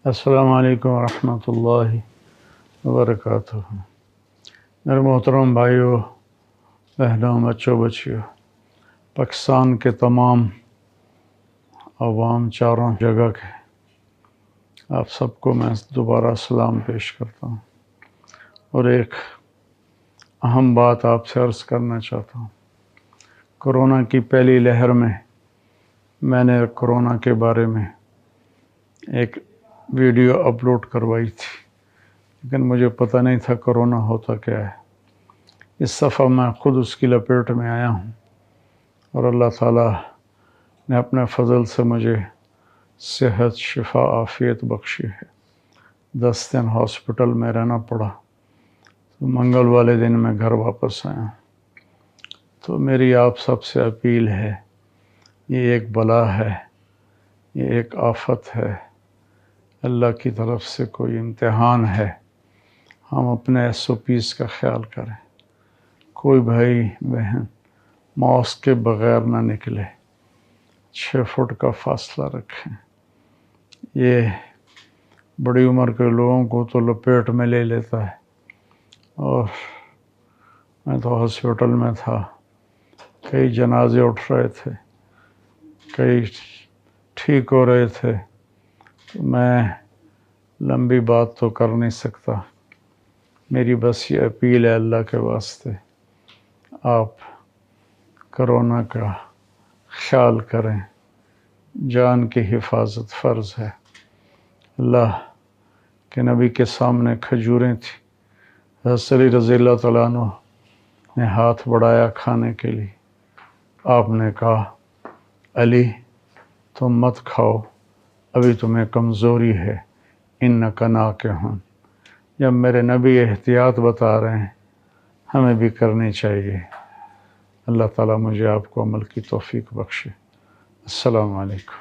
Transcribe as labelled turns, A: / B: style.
A: السلام علیکم ورحمۃ اللہ وبرکاتہ۔ میرے محترم بھائیوں، بہنوں، بچوں، بچیوں، پاکستان کے تمام عوام چاروں جگہ کے آپ سب کو میں دوبارہ سلام پیش کرتا ہوں، اور ایک اہم بات آپ سے عرض کرنا چاہتا ہوں۔ کرونا کی پہلی لہر میں نے کرونا کے بارے میں ایک ویڈیو اپلوڈ کروائی تھی، لیکن مجھے پتہ نہیں تھا کرونا ہوتا کیا ہے۔ اس دفعہ میں خود اس کی لپیٹ میں آیا ہوں، اور اللہ تعالیٰ نے اپنے فضل سے مجھے صحت، شفا، عافیت بخشی ہے۔ 10 دن ہاسپٹل میں رہنا پڑا، تو منگل والے دن میں گھر واپس آیا ہوں۔ تو میری آپ سب سے اپیل ہے، یہ ایک بلا ہے، یہ ایک آفت ہے، اللہ کی طرف سے کوئی امتحان ہے۔ ہم اپنے SOPs کا خیال کریں، کوئی بھائی بہن ماسک کے بغیر نہ نکلے، 6 فٹ کا فاصلہ رکھیں۔ یہ بڑی عمر کے لوگوں کو تو لپیٹ میں لے لیتا ہے، اور میں تو ہاسپٹل میں تھا، کئی جنازے اٹھ رہے تھے، کئی ٹھیک ہو رہے تھے، تو میں لمبی بات تو کر نہیں سکتا۔ میری بس یہ اپیل ہے اللہ کے واسطے، آپ کرونا کا خیال کریں، جان کی حفاظت فرض ہے۔ اللہ کے نبی کے سامنے کھجوریں تھیں، حضرت علی رضی اللہ تعالیٰ عنہ نے ہاتھ بڑھایا کھانے کے لیے، آپ نے کہا علی تم مت کھاؤ، ابھی تمہیں کمزوری ہے، انک ناکح۔ جب میرے نبی احتیاط بتا رہے ہیں، ہمیں بھی کرنی چاہیے۔ اللہ تعالیٰ مجھے آپ کو عمل کی توفیق بخشے۔ السلام علیکم۔